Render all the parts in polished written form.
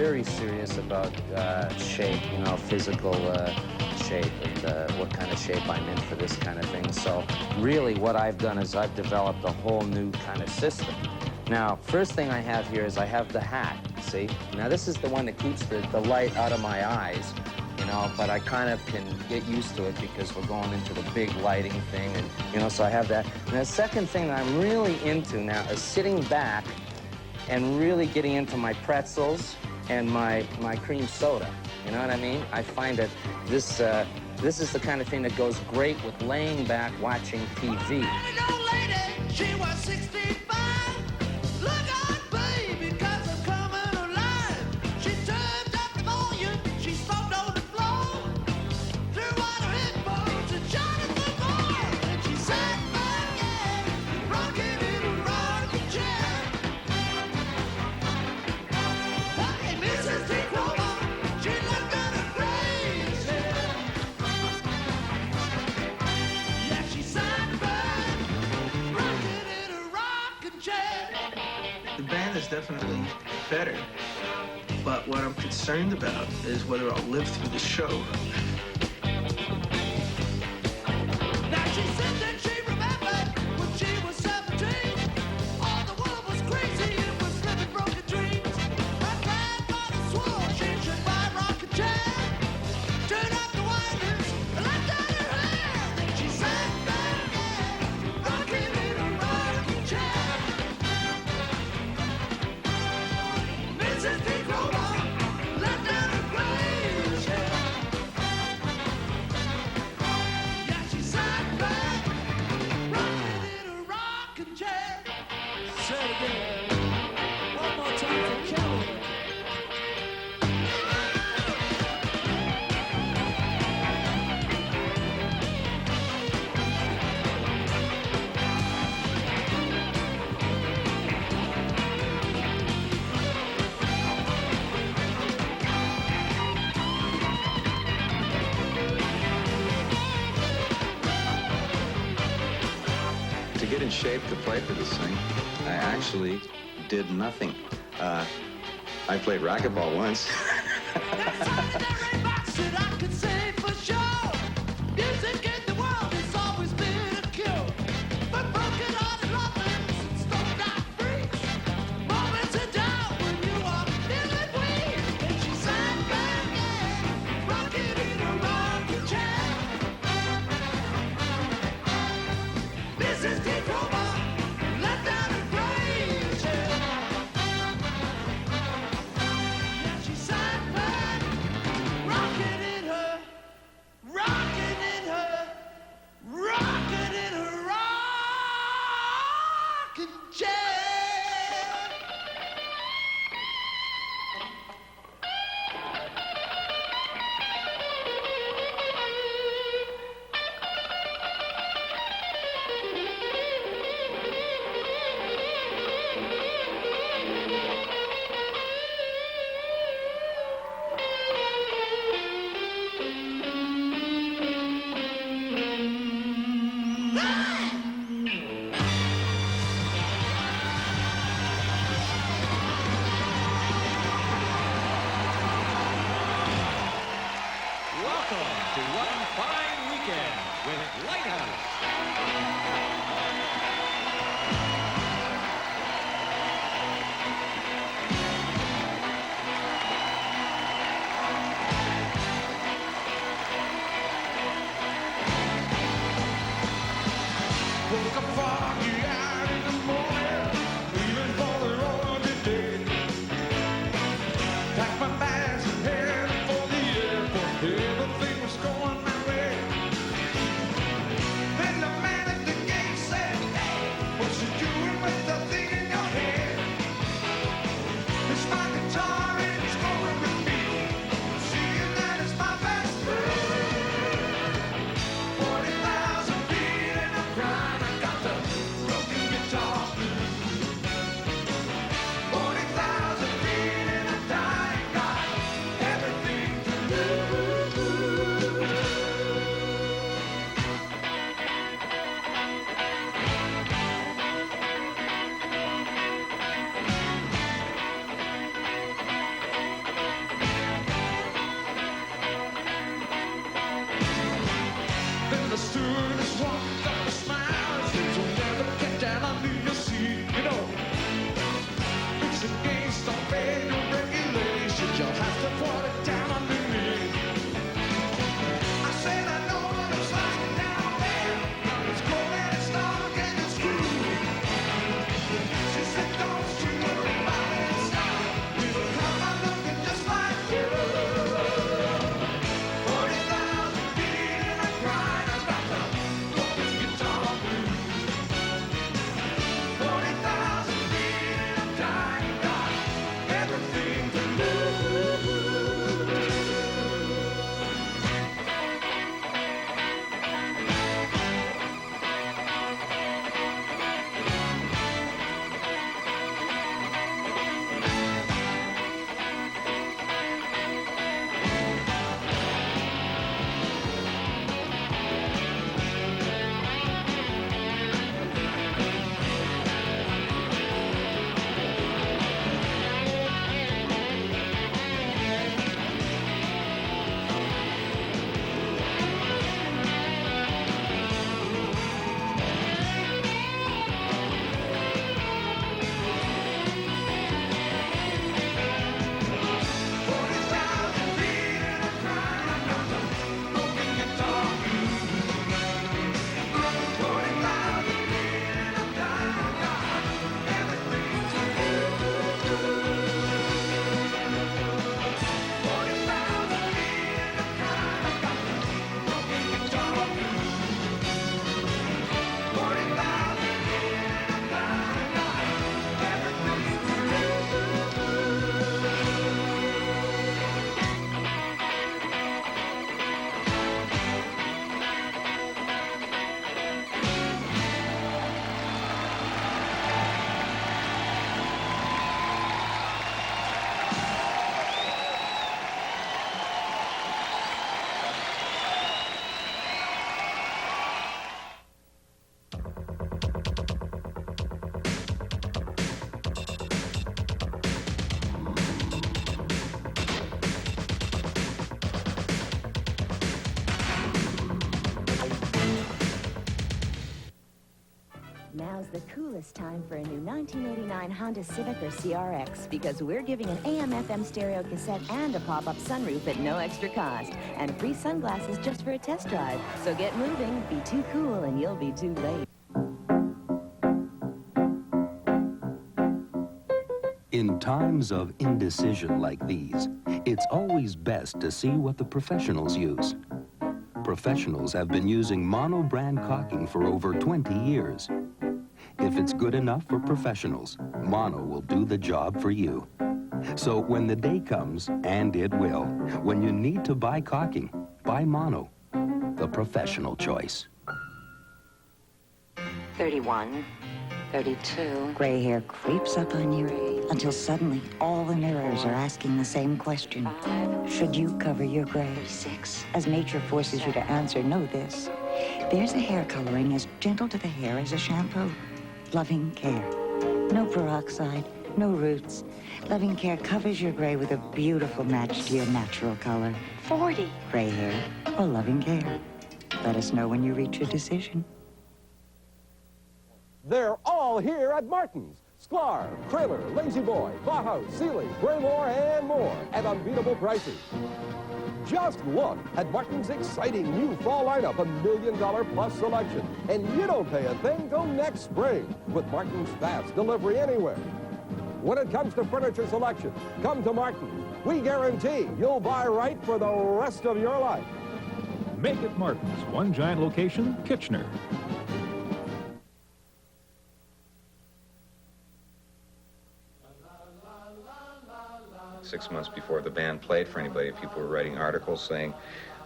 very serious about shape, you know, physical shape and what kind of shape I'm in for this kind of thing. So really what I've done is I've developed a whole new kind of system. Now, first thing I have here is I have the hat, see? Now this is the one that keeps the light out of my eyes, you know, but I kind of can get used to it because we're going into the big lighting thing, and, you know, so I have that. And the second thing that I'm really into now is sitting back and really getting into my pretzels and my cream soda. You know what I mean? I find that this is the kind of thing that goes great with laying back watching TV. She was 65. Look out, baby, 'cause I'm coming alive. She turned up the volume, she smoked on the floor, threw on her headphones and shot it some more. And she sat back, yeah, rocking in a rocking chair. Hey, Mrs. T. Cromer, she looked kind of crazy. Yeah, she sat back, rocking in a rocking chair. The band is definitely better, but what I'm concerned about is whether I'll live through the show. Now she said that she remembered when she was 17. All the world was crazy, it was living broken dreams. Her grandmother swore she should buy a rocking chair, turn up the wires, and let down her hair. Then she sat back, yeah, rocking in a rocking chair. Mrs. T. Cromer let down her gray chair. Yeah, she sat back, rocking in a rocking chair. Say it again. One more time for Kelly. To get in shape to play for this thing, I actually did nothing. I played racquetball once. That's ordinary box that I could say for sure. Music in the world has always been a cure. But broken-hearted lovers and stoned-out freaks, moments of doubt when you are feeling weak. And she sat back, yeah, rocking in a rocking chair. Mrs. T. Cromer let down her gray chair. Yeah, she sat back, rocking in her, rocking in her, rocking in her rocking chair. Welcome to One Fine Weekend with Lighthouse. Woke up foggy out in the morning, feeling for the road today. Packed my bags and headed for the airport. Everything was going my way. Then the man at the gate Now's the coolest time for a new 1989 Honda Civic or CRX because we're giving an AM/FM stereo cassette and a pop-up sunroof at no extra cost and free sunglasses just for a test drive. So get moving, be too cool, and you'll be too late. In times of indecision like these, it's always best to see what the professionals use. Professionals have been using mono-brand caulking for over 20 years. If it's good enough for professionals, Mono will do the job for you. So when the day comes, and it will, when you need to buy caulking, buy Mono, the professional choice. 31, 32. Gray hair creeps up on you until suddenly all the mirrors are asking the same question. Should you cover your gray? 36. As nature forces you to answer, know this. There's a hair coloring as gentle to the hair as a shampoo. Loving Care. No peroxide, no roots. Loving Care covers your gray with a beautiful match to your natural color. 40. Gray hair or Loving Care. Let us know when you reach your decision. They're all here at Martin's. Sklar, Trailer, Lazy Boy, Bauhaus, Sealy, Braymore, and more at unbeatable prices. Just look at Martin's exciting new fall lineup, $1 million plus selection. And you don't pay a thing till next spring with Martin's fast delivery anywhere. When it comes to furniture selection, come to Martin. We guarantee you'll buy right for the rest of your life. Make it Martin's. One giant location, Kitchener. 6 months before the band played for anybody, people were writing articles saying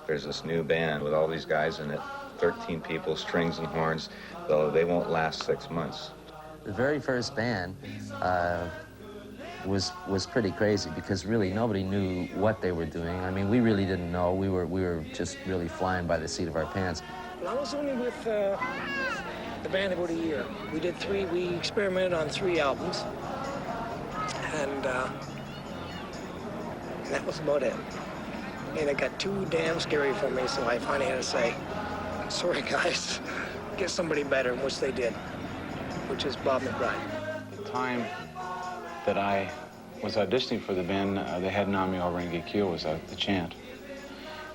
there's this new band with all these guys in it, 13 people, strings and horns, though they won't last 6 months. The very first band was pretty crazy because really nobody knew what they were doing. I mean, we really didn't know. We were just really flying by the seat of our pants. I was only with the band about a year. We experimented on 3 albums, and that was about it. And it got too damn scary for me, so I finally had to say, sorry guys, get somebody better, which they did, which is Bob McBride. The time that I was auditioning for the band, they had Nami O Renge Kyo was the chant.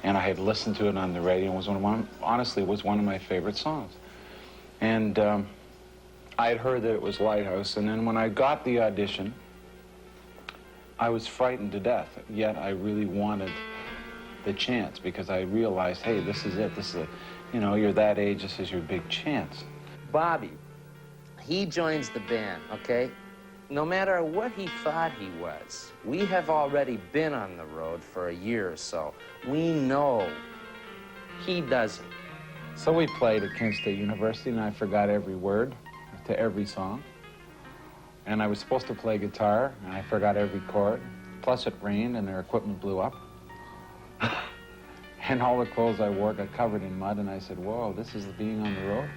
And I had listened to it on the radio, and honestly, it was one of my favorite songs. And I had heard that it was Lighthouse, and then when I got the audition, I was frightened to death, yet I really wanted the chance because I realized, hey, this is it. This is you're that age, this is your big chance. Bobby, he joins the band, okay? No matter what he thought he was, we have already been on the road for a year or so. We know he doesn't. So we played at Kent State University, and I forgot every word to every song. And I was supposed to play guitar, and I forgot every chord. Plus it rained, and their equipment blew up. And all the clothes I wore got covered in mud, and I said, whoa, this is being on the road?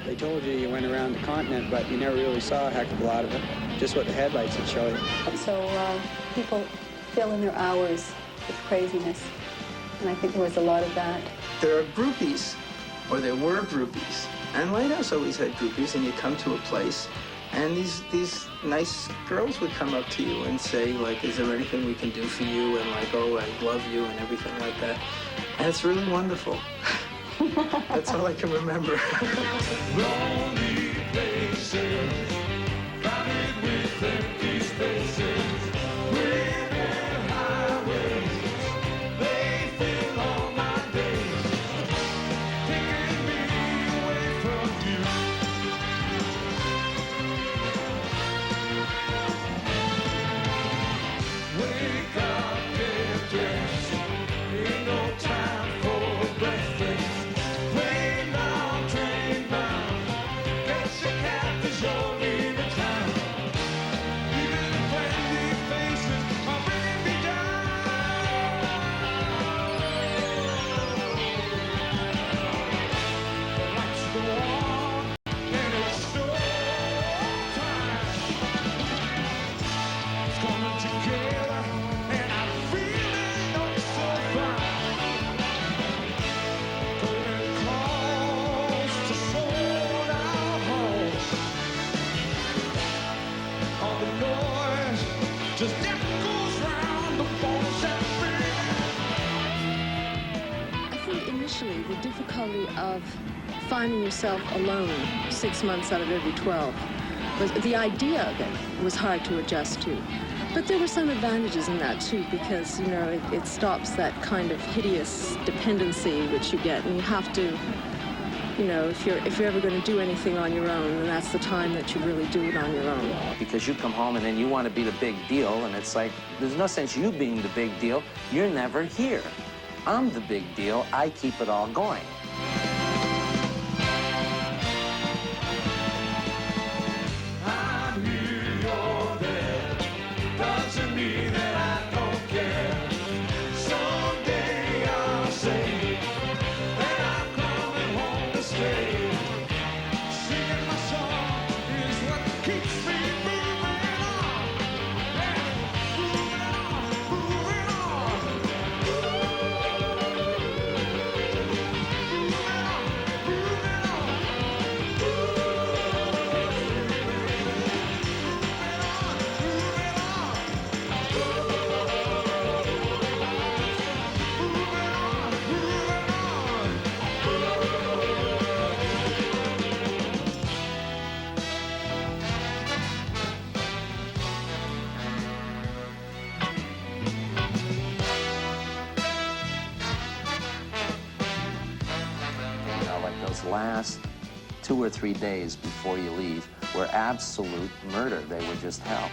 They told you went around the continent, but you never really saw a heck of a lot of it. Just what the headlights would show you. So people fill in their hours with craziness, and I think there was a lot of that. There are groupies, or there were groupies, and Lighthouse always had groupies, and you come to a place, and these nice girls would come up to you and say, like, is there anything we can do for you, and like, oh, I love you, and everything like that. And it's really wonderful. That's all I can remember. Lonely places, crowded with empty spaces, women highways, they fill all my days, taking me away from you. Wake up, get dressed, ain't no time for breakfast. Train bound, get your cab 'cause you're leaving town. initially the difficulty of finding yourself alone 6 months out of every 12. Was the idea of it was hard to adjust to. But there were some advantages in that too, because, you know, it stops that kind of hideous dependency which you get, and you have to, you know, if you're ever going to do anything on your own, then that's the time that you really do it on your own. Because you come home and then you want to be the big deal, and it's like, there's no sense you being the big deal. You're never here. I'm the big deal. I keep it all going. I'm here, you're there. Doesn't mean that I don't care. Someday I'll say that I'm coming home to stay. Singing my song is what keeps me moving on. Yeah, moving on, moving on. Those last 2 or 3 days before you leave were absolute murder. They were just hell.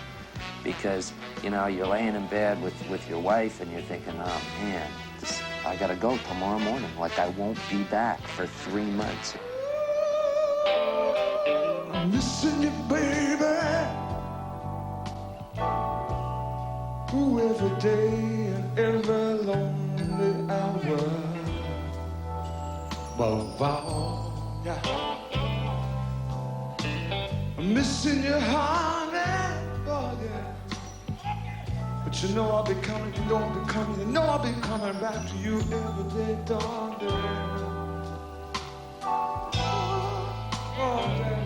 Because, you know, you're laying in bed with your wife and you're thinking, oh man, I gotta go tomorrow morning. Like I won't be back for 3 months. I'm missing you, baby. Ooh, every day and every lonely hour. Wow, yeah. I'm missing you, honey, oh yeah. But you know I'll be coming, you know I'll be coming, you know I'll be coming back to you every day, darling. Oh, yeah.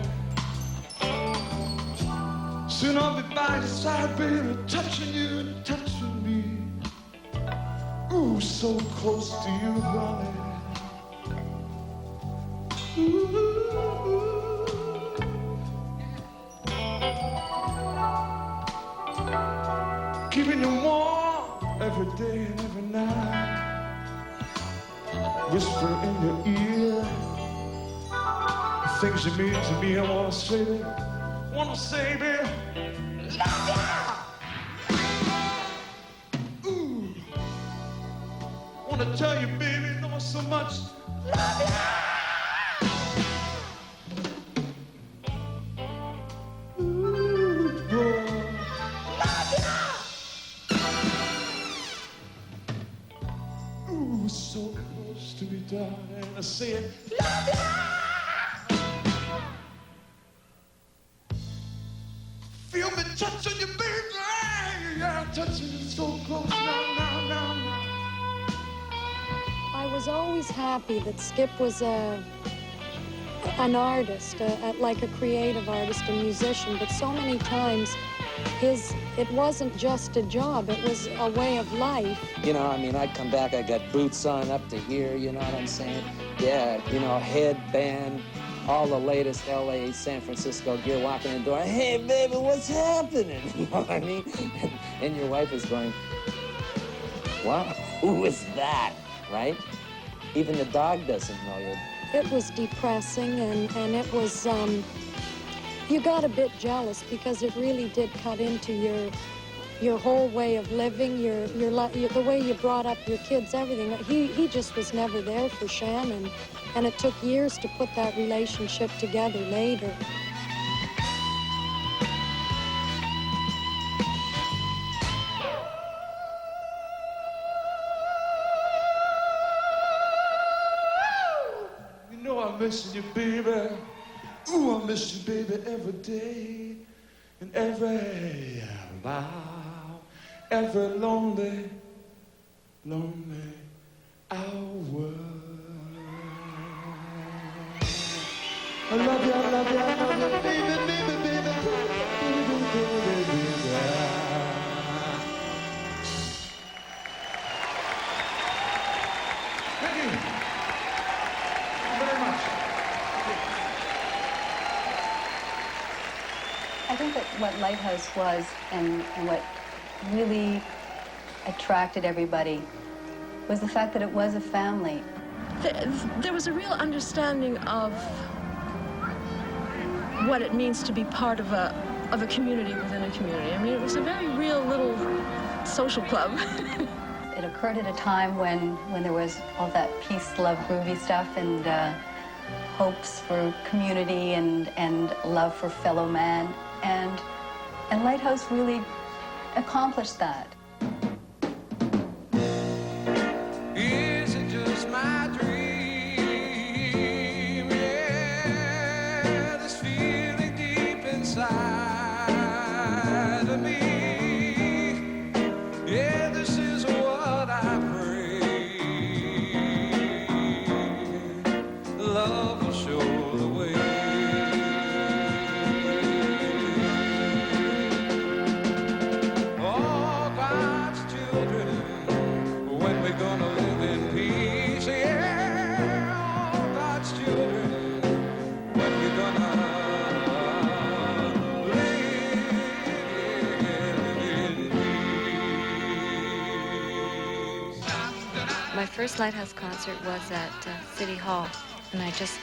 Soon I'll be by your side, baby, touching you and touching me. Ooh, so close to you, honey. Keeping you warm every day and every night. Whisper in your ear things you mean to me. I wanna say, baby, love ya. Ooh, wanna tell you, baby, know so much. Love ya. So close to me, darling, I say it, love ya! Feel me touching you, baby, yeah, touching you so close, now. I was always happy that Skip was an artist, like a creative artist, a musician, but so many times it wasn't just a job, it was a way of life. You know, I mean, I'd come back, I got boots on up to here, you know what I'm saying? Yeah, you know, headband, all the latest LA, San Francisco gear, walking in the door, hey, baby, what's happening? You know what I mean? And your wife is going, what? Who is that, right? Even the dog doesn't know you. It was depressing, and it was, you got a bit jealous because it really did cut into your whole way of living, the way you brought up your kids, everything. He just was never there for Shannon, and it took years to put that relationship together later. You know I'm missing you, baby. Ooh, I miss you, baby, every day and every mile, every lonely hour. I love you, I love you, I love you, baby. Thank you. what Lighthouse was and what really attracted everybody was the fact that it was a family. There was a real understanding of what it means to be part of a community within a community. I mean, it was a very real little social club. It occurred at a time when there was all that peace, love, groovy stuff, and hopes for community and love for fellow man. And Lighthouse really accomplished that. Is it just my dream? Yeah, this feeling deep inside of me. Yeah, this is what I pray. Love will show the way. All God's children, when we're gonna live in peace, yeah, all God's children, when we're gonna live in peace. My first Lighthouse concert was at City Hall, and I just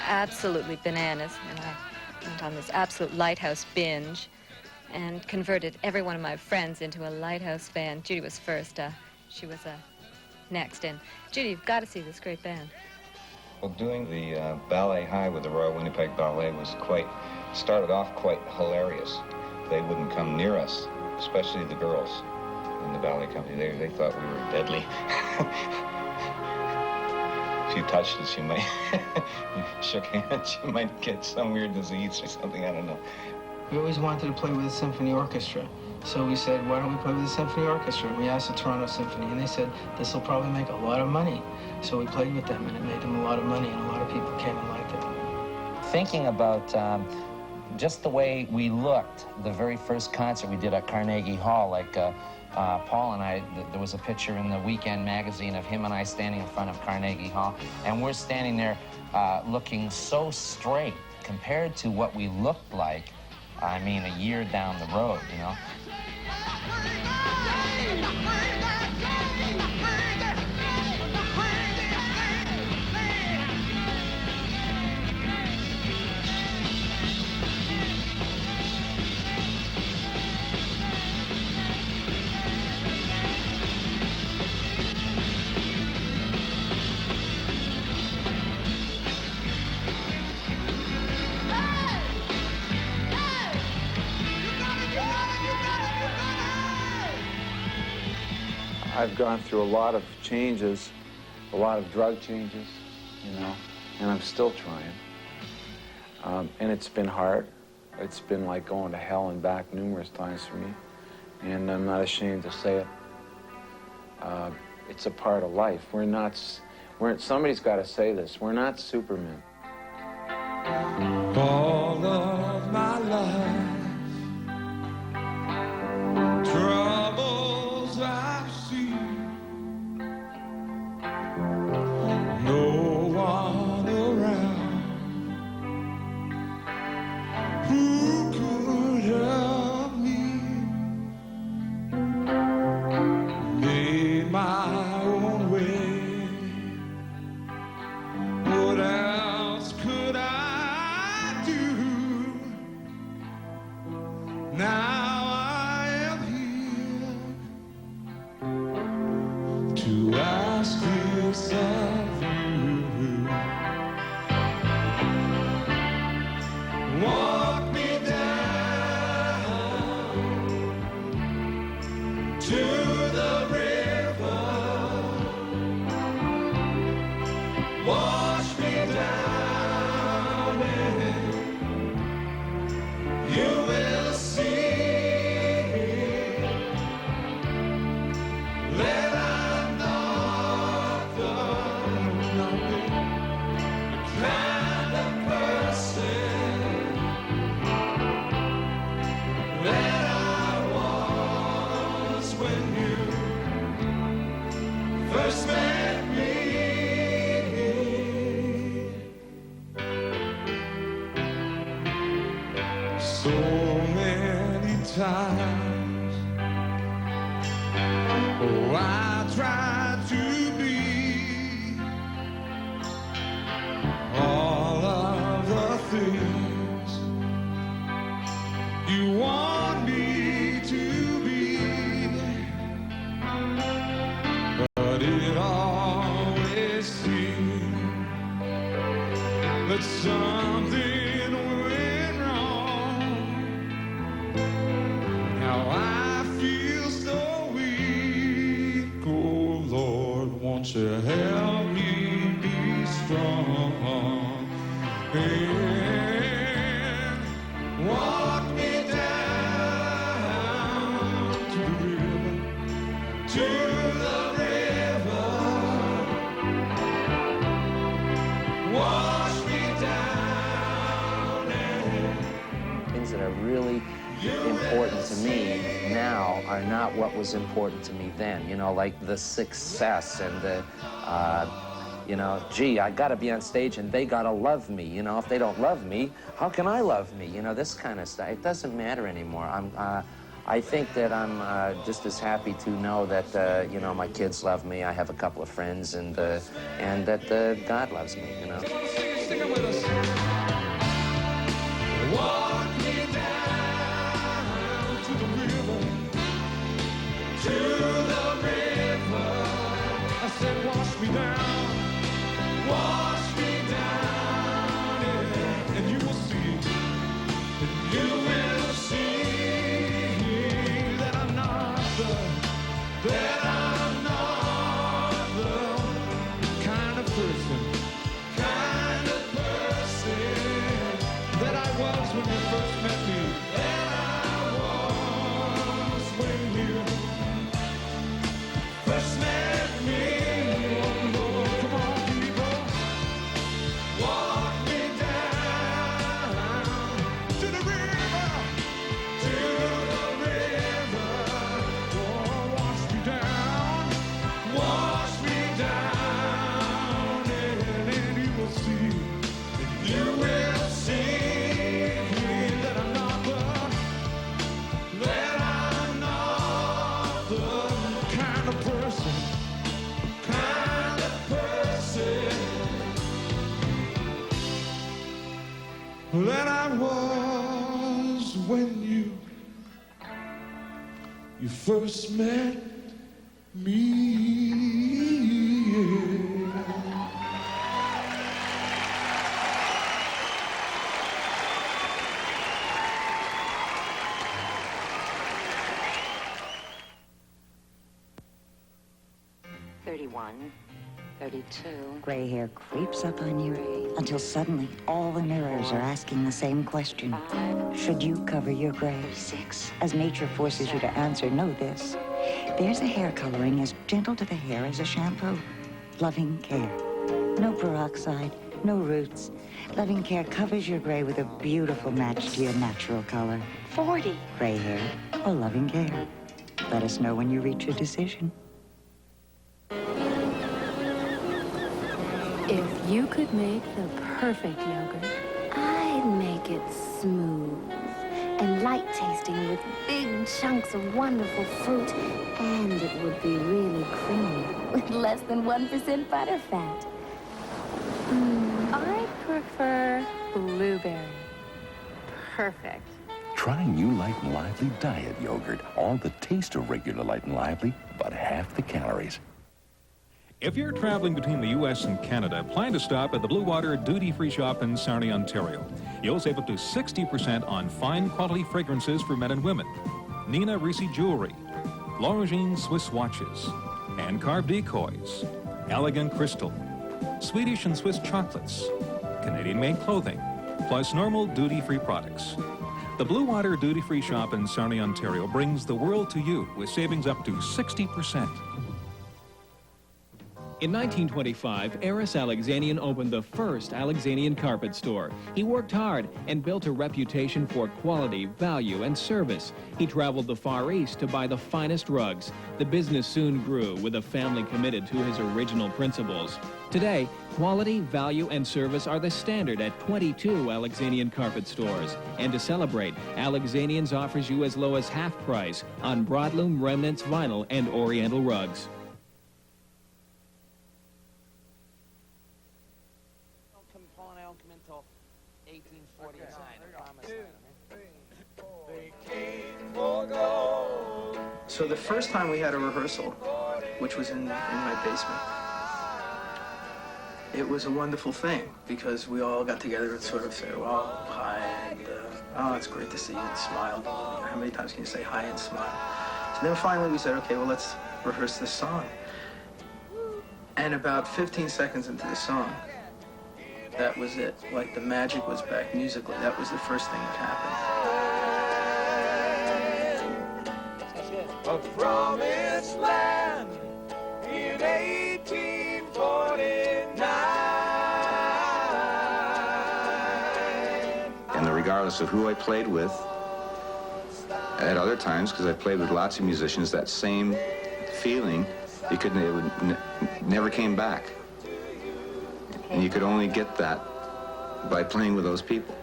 absolutely bananas, and I went on this absolute Lighthouse binge and converted every one of my friends into a Lighthouse fan. Judy was first. She was next. And Judy, you've got to see this great band. Well, doing the ballet high with the Royal Winnipeg Ballet was started off quite hilarious. They wouldn't come near us, especially the girls in the ballet company. They thought we were deadly. If you touched us, you might, you shook hands, you might get some weird disease or something, I don't know. We always wanted to play with a symphony orchestra. So we said, why don't we play with a symphony orchestra? And we asked the Toronto Symphony, and they said, this will probably make a lot of money. So we played with them, and it made them a lot of money, and a lot of people came and liked it. Thinking about just the way we looked, the very first concert we did at Carnegie Hall, like Paul and I, there was a picture in the Weekend magazine of him and I standing in front of Carnegie Hall, and we're standing there looking so straight compared to what we looked like, I mean, a year down the road, you know. I've gone through a lot of changes, a lot of drug changes, you know, and I'm still trying. And it's been hard. It's been like going to hell and back numerous times for me, and I'm not ashamed to say it. It's a part of life. Somebody's got to say this. We're not Supermen. All of my life, troubles I've seen, no one around who could help me, made my own way. What else could I do? Now I am here to ask this of you. Walk me down to the river. Wash me down and you will see. Let I'm not the kind of person that I was when you first met me. So times. Oh, I tried to be all of the things you want me to be, but it always seemed that something went wrong. Now I feel so weak. Oh Lord, won't you help me be strong and walk me down to the river, to the river, wash me down and Things that are really important to me now are not what was important to me then. You know, like the success and the, you know, gee, I gotta be on stage and they gotta love me. You know, if they don't love me, how can I love me? You know, this kind of stuff. It doesn't matter anymore. I think that I'm just as happy to know that, you know, my kids love me. I have a couple of friends, and that God loves me, you know. sing it with us. Walk me down to the river, to the river. I said, wash me down, wash me down, yeah. And you will see, that I'm not the kind of person that I was when you first met me. That I was when you first met me. Oh, come on, people, walk me down to the river, to the river. Oh, wash me down, and you will see, you will see. That I was when you first met me. 31, 32. Gray hair creeps up on you until suddenly all the mirrors are asking the same question. Should you cover your gray? 6. As nature forces you to answer, know this. There's a hair coloring as gentle to the hair as a shampoo. Loving Care. No peroxide, no roots. Loving Care covers your gray with a beautiful match to your natural color. 40. Gray hair or Loving Care. Let us know when you reach your decision. If you could make the perfect yogurt, I'd make it smooth and light tasting with big chunks of wonderful fruit, and it would be really creamy with less than 1% butter fat. I prefer blueberry. Perfect. Try new Light and Lively diet yogurt. All the taste of regular Light and Lively, but half the calories. If you're traveling between the U.S. and Canada, plan to stop at the Blue Water Duty-Free Shop in Sarnia, Ontario. You'll save up to 60% on fine quality fragrances for men and women, Nina Ricci jewelry, L'Origine Swiss watches, hand-carved decoys, elegant crystal, Swedish and Swiss chocolates, Canadian-made clothing, plus normal duty-free products. The Blue Water Duty-Free Shop in Sarnia, Ontario brings the world to you with savings up to 60%. In 1925, Eris Alexanian opened the first Alexanian carpet store. He worked hard and built a reputation for quality, value, and service. He traveled the Far East to buy the finest rugs. The business soon grew with a family committed to his original principles. Today, quality, value, and service are the standard at 22 Alexanian carpet stores. And to celebrate, Alexanians offers you as low as half price on broadloom, remnants, vinyl, and oriental rugs. So the first time we had a rehearsal, which was in my basement, it was a wonderful thing because we all got together and sort of said, well, hi, and oh, it's great to see you, and smiled. How many times can you say hi and smile? So then finally we said, okay, well, let's rehearse this song. And about 15 seconds into the song, that was it. Like the magic was back musically. That was the first thing that happened. A promised land in 1849. And regardless of who I played with, at other times, because I played with lots of musicians, that same feeling, never came back. And you could only get that by playing with those people.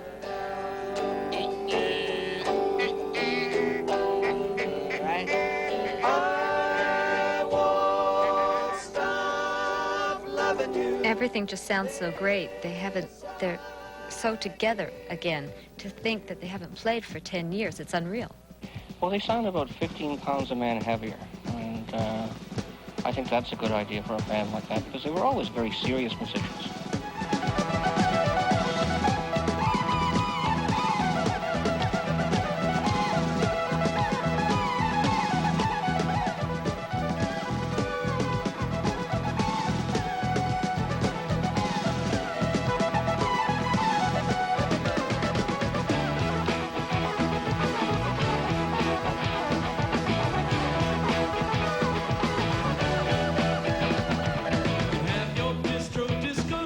Everything just sounds so great. They're so together again. To think that they haven't played for 10 years, it's unreal. Well, they sound about 15 pounds a man heavier. And I think that's a good idea for a band like that because they were always very serious musicians. Have your distro disco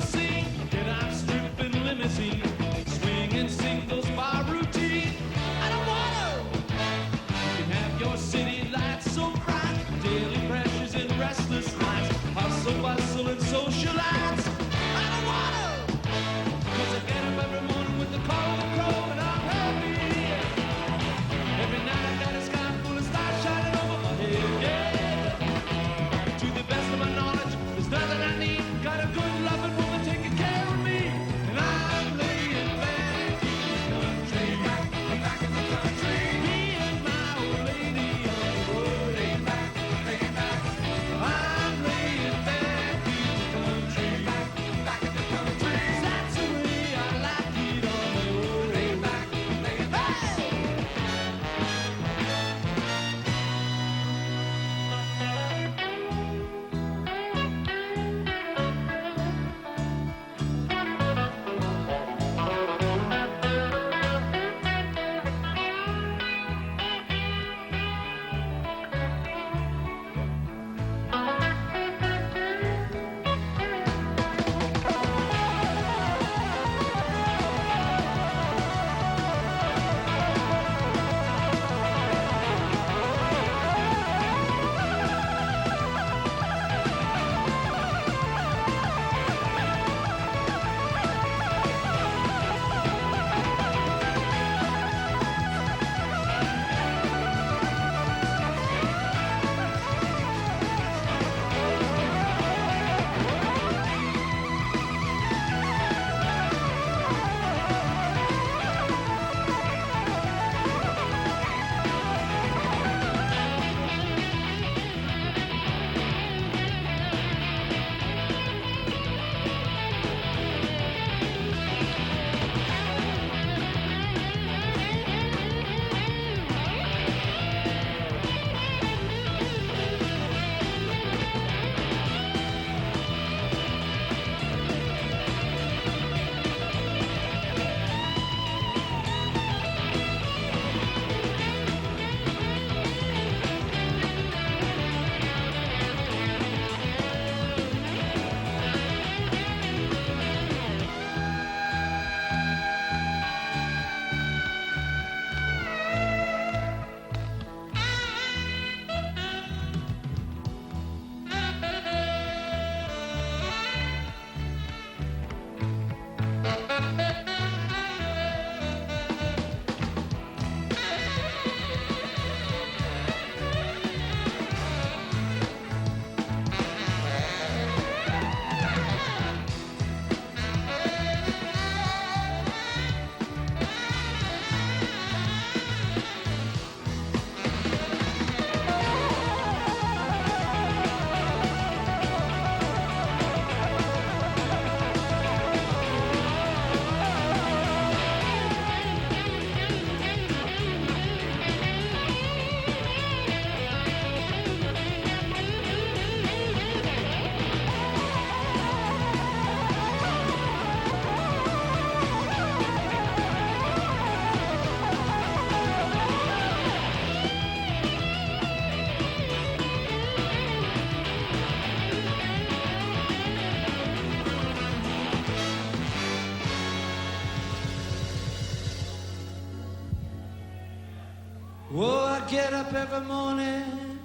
Oh, I get up every morning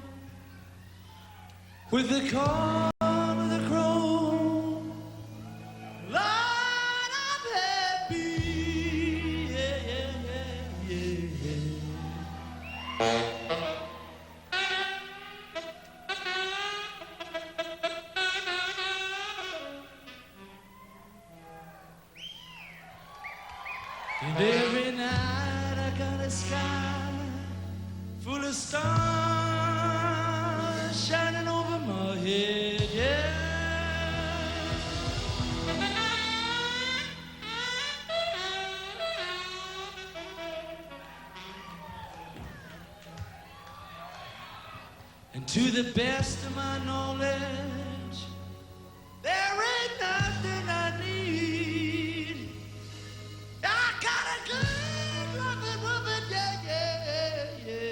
with the call of the crow. Lord, I'm happy. Yeah, yeah, yeah, yeah. And every night I got a sky full of stars shining over my head, yeah. And to the best of my knowledge, there ain't nothing I need. I got a good loving woman, yeah, yeah, yeah,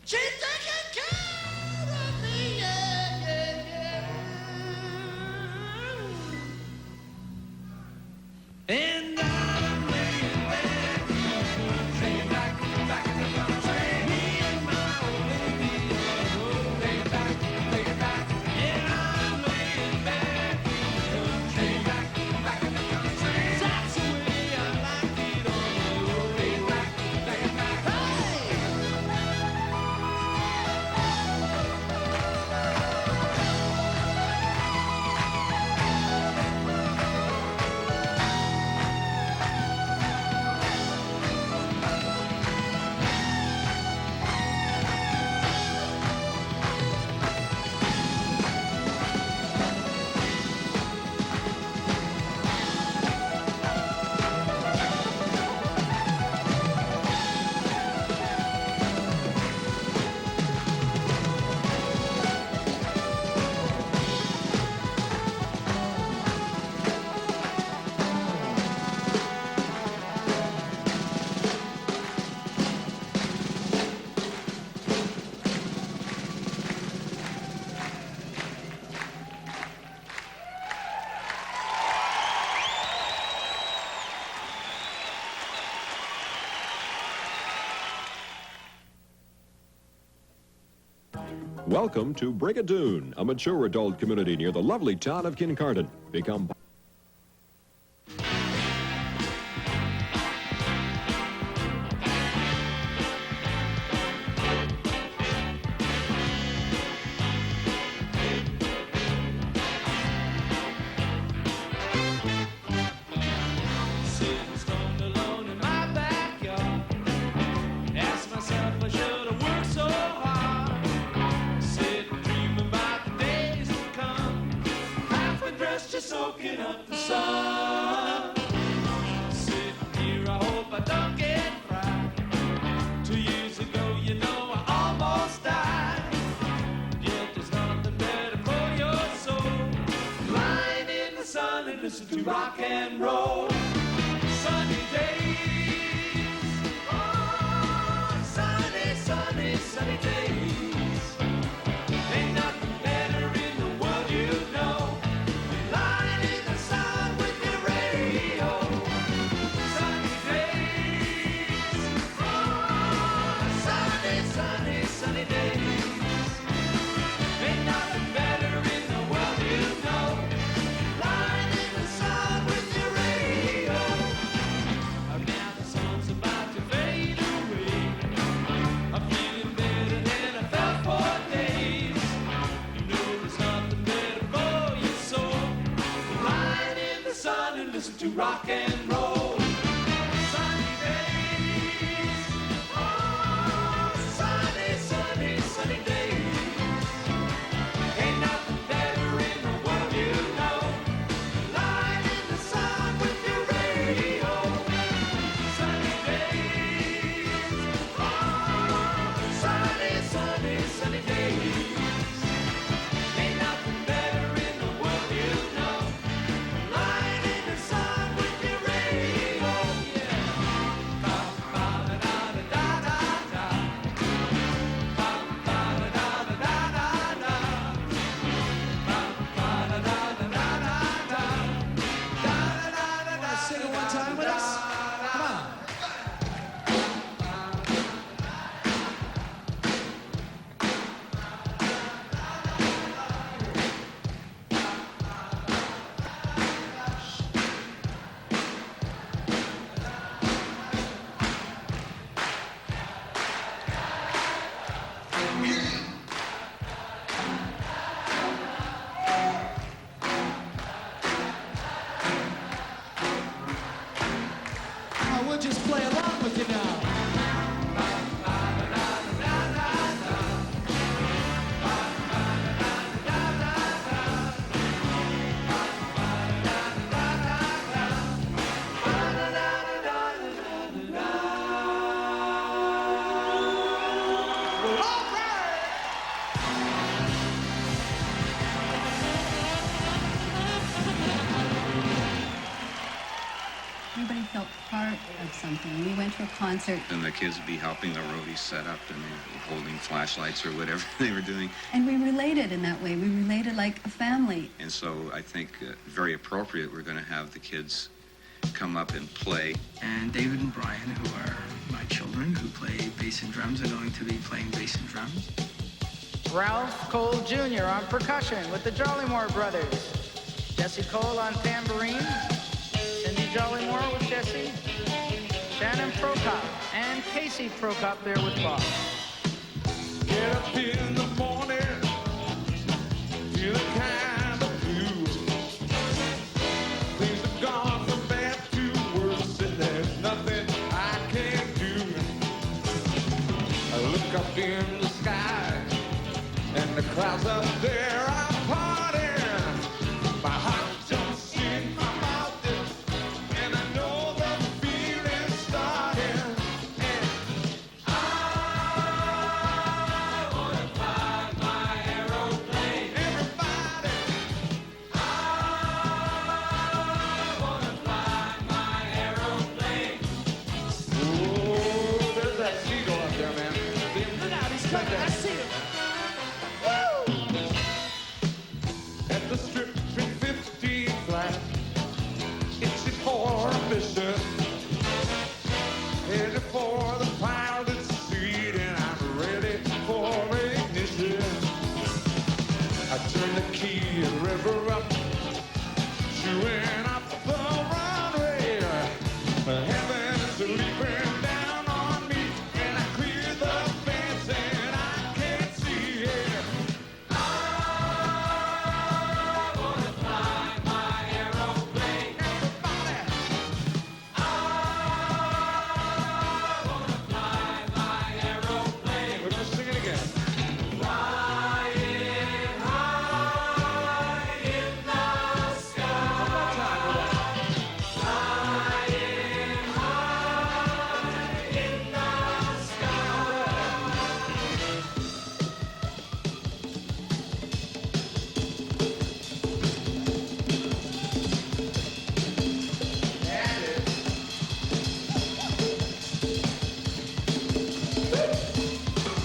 she's taking care of me, yeah, yeah, yeah. And I'm laying back, laying back in the country. Me and my old baby on the road, laying back, yeah, I'm laying back, laying back in the country. That's the way I like it on the road, laying back, hey! Welcome to Brigadoon, a mature adult community near the lovely town of Kincardine. Become Sitting stoned alone in my backyard, ask myself I should have worked so hard. Sitting dreaming about the days to come, half undressed just soaking up the sun. Sitting here, I hope I don't get fried. 2 years ago, you know, I almost died. Yet there's nothing better for your soul. Lying in the sun and listen to rock and roll. Sunny days, oh, sunny, sunny, sunny days. Ain't nothing better in the world, you know. Lying in the sun with your radio. Sunny days, oh, sunny, sunny, sunny days. Ain't nothing better in the world, you know. Lying in the sun with your radio. Now the sun's about to fade away. I'm feeling better than I felt for days. You know there's nothing better for your soul. Lying in the sun and listen to rock and roll. Sunny days, oh, sunny, sunny, sunny days. Ain't nothing better in the world, you know. Lying in the sun with your radio. Sunny days, oh, sunny, sunny, sunny days. Ain't nothing better in the world, you know. Lying in the sun with your radio. of something. We went to a concert. And the kids would be helping the roadies set up and they were holding flashlights or whatever they were doing. And we related in that way. We related like a family. And so I think very appropriate, we're going to have the kids come up and play. And David and Brian, who are my children, who play bass and drums, are going to be playing bass and drums. Ralph Cole Jr. on percussion with the Jollymore Brothers. Jesse Cole on tambourine. Cindy Jollymore with Jesse. Shannon Prokop and Casey Prokop there with Bob. Get up in the morning, feeling kind of blue. Things have gone from bad to worse, and there's nothing I can do. I look up in the sky, and the clouds up there are parting. My heart jumps in my mouth, and I know the feeling's starting. And I wanna fly my aeroplane. Everybody, I wanna fly my aeroplane. Oh, there's that seagull up there, man. Look out, he's coming. I see him. At the strip 350 flat, itching for a mission, headed for the pilot seat, and I'm ready for ignition. I turn the key and rev up, chewing up the runway. Heaven's leaping down on me, and I clear the fence and I can't see it. We're gonna sing it again. Flying high in the sky. One more time, everybody. Flying high in the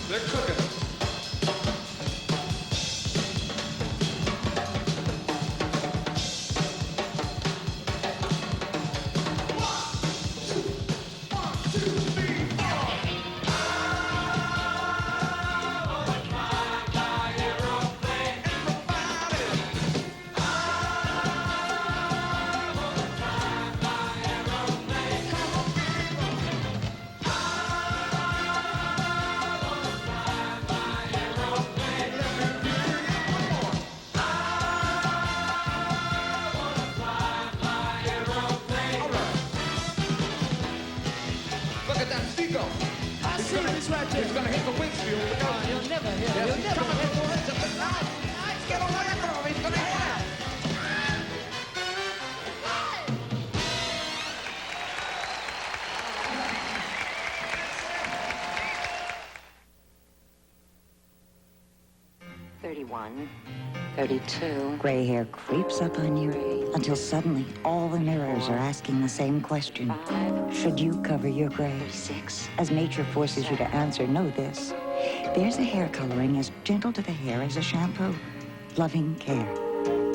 They're cooking. Look at that seagull. I see him, he's right there. He's gonna hit the windshield. Look out. You'll never hit him. Yes, You'll he's never coming hit in him. towards us, but now, let's get away from him. He's gonna hit us. "31, 32. Gray hair creeps up on you until suddenly all the mirrors are asking the same question. Should you cover your gray? 6. As nature forces you to answer, know this. There's a hair coloring as gentle to the hair as a shampoo. Loving Care.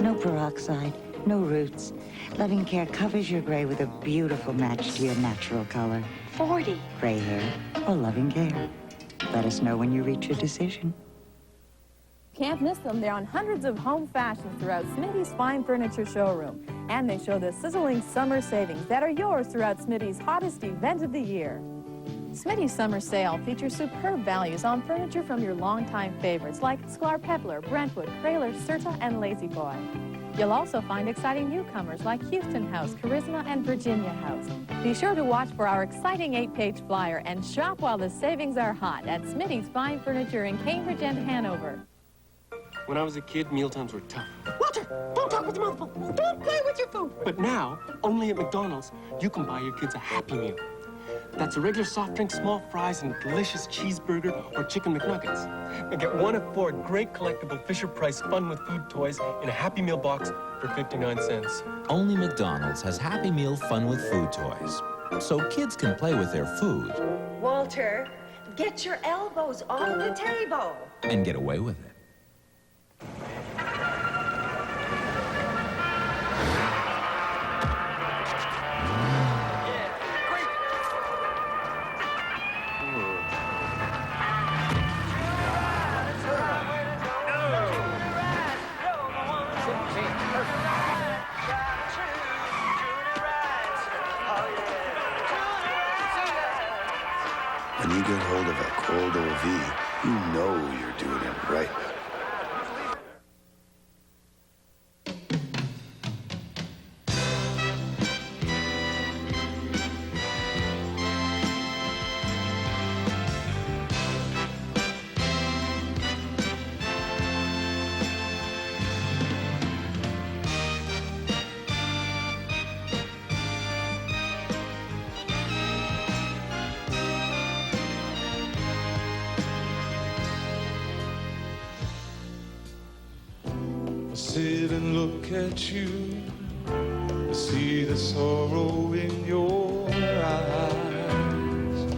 No peroxide, no roots. Loving Care covers your gray with a beautiful match to your natural color. 40. Gray hair or Loving Care. Let us know when you reach your decision. Can't miss them. They're on hundreds of home fashions throughout Smitty's Fine Furniture Showroom. And they show the sizzling summer savings that are yours throughout Smitty's hottest event of the year. Smitty's Summer Sale features superb values on furniture from your longtime favorites like Sklar Pepler, Brentwood, Kraler, Serta, and Lazy Boy. You'll also find exciting newcomers like Houston House, Charisma, and Virginia House. Be sure to watch for our exciting 8-page flyer and shop while the savings are hot at Smitty's Fine Furniture in Cambridge and Hanover. When I was a kid, mealtimes were tough. Walter, don't talk with your mouth full. Don't play with your food. But now, only at McDonald's, you can buy your kids a Happy Meal. That's a regular soft drink, small fries, and a delicious cheeseburger or chicken McNuggets. And get 1 of 4 great collectible Fisher-Price Fun with Food toys in a Happy Meal box for 59 cents. Only McDonald's has Happy Meal Fun with Food toys. so kids can play with their food Walter, get your elbows off the table. and get away with it. When you get hold of a cold OV, you know you're doing it right. Sit and look at you, see the sorrow in your eyes.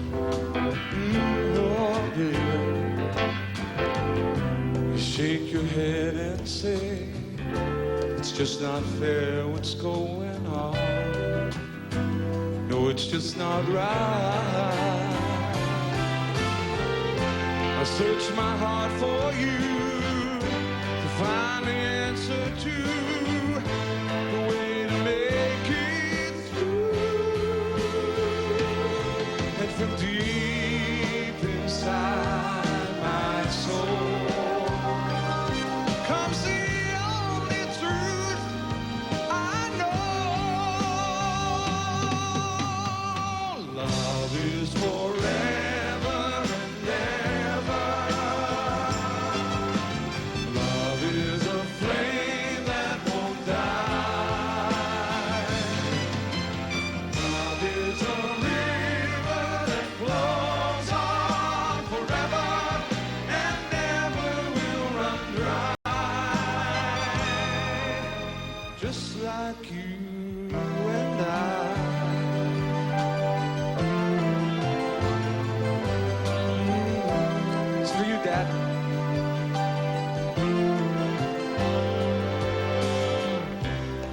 Oh, yeah. You shake your head and say, it's just not fair what's going on. No, it's just not right. I search my heart for you to find the answer to the way to make it through. And from deep inside my soul comes the only truth I know. Love is forever and ever. Love is a flame that won't die. Love is a river that flows on forever and never will run dry. Just like you and I. It's for you, Dad.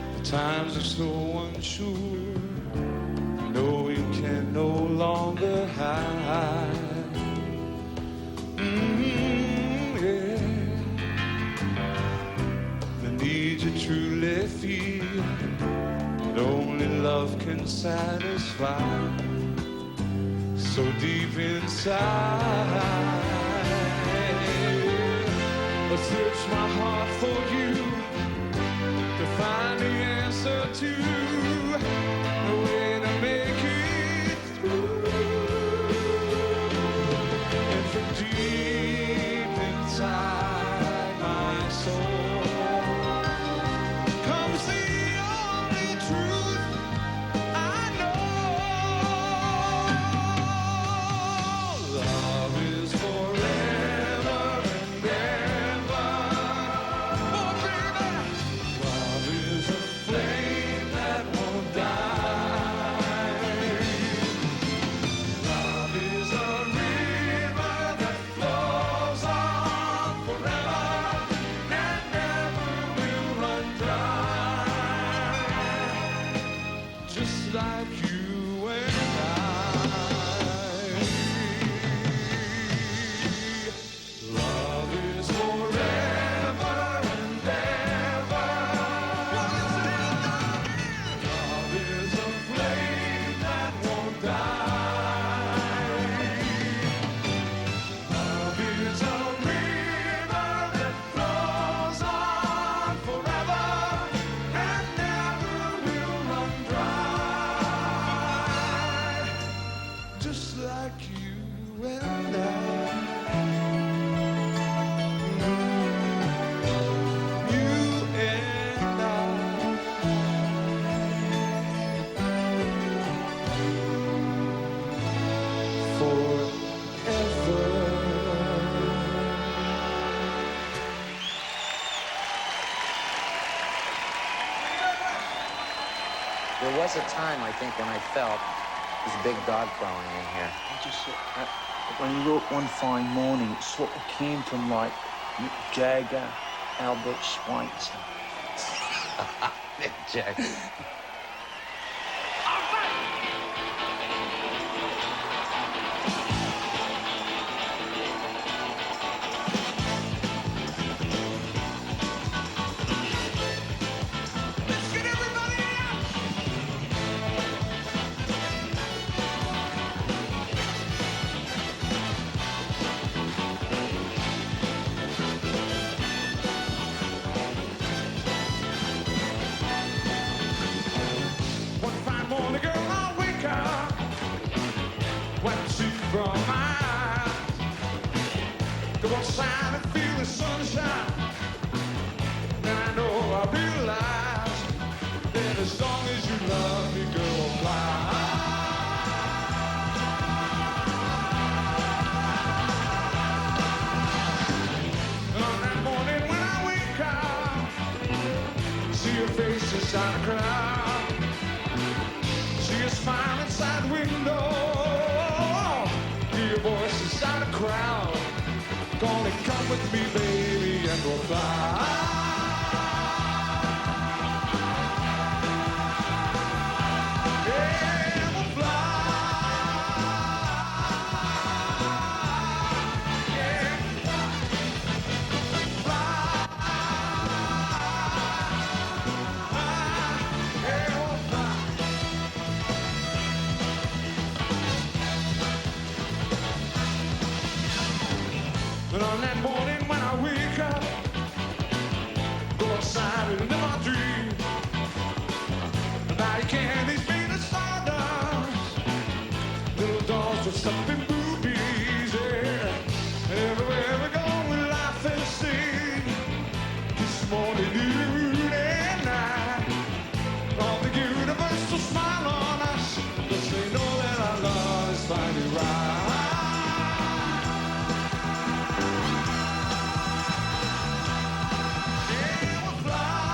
The times are so unsure, you know you can no longer hide. Yeah. The need you truly feel, that only love can satisfy. So deep inside, I search my heart for you to find the answer to the way to make it through. And from deep inside my soul comes the only truth I know. Love is forever and ever. Oh, baby. Love is a flame that won't die. Love is a river that flows on forever and never will run dry. Just like you and I. Love is forever and ever. Love is a flame that won't die. Love is a river that flows on forever and never will run dry. Just like you and I. You and There was a time, I think, when I felt There's a big dog crawling in here. I just, when he wrote One Fine Morning, it sort of came from like Mick Jagger, Albert Schweitzer. Mick Jagger. One fine morning, girl, I wake up, wipe the sleep from my eyes, go outside and feel the sunshine. Then I know I realize that as long as you love me, girl, fly. And on that morning when I wake up, see your face inside the crowd. See a smile inside the window. Hear your voice inside the crowd. Gonna come with me, baby, and we'll fly. Yeah, we'll fly. Yeah, fly. Yeah, we'll fly. But on that morning when I wake up, go outside and live my dream. Nobody candies made of stardust, little dolls with something boobies, yeah. And everywhere we go, we laugh and sing. This morning, noon and night, all the universe will smile on us, 'cause they know that our love is finally right. Yeah, we'll fly.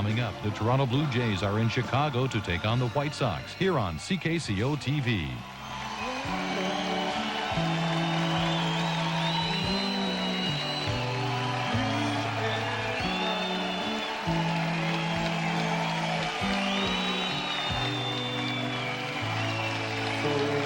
Coming up, the Toronto Blue Jays are in Chicago to take on the White Sox here on CKCO TV. Forever.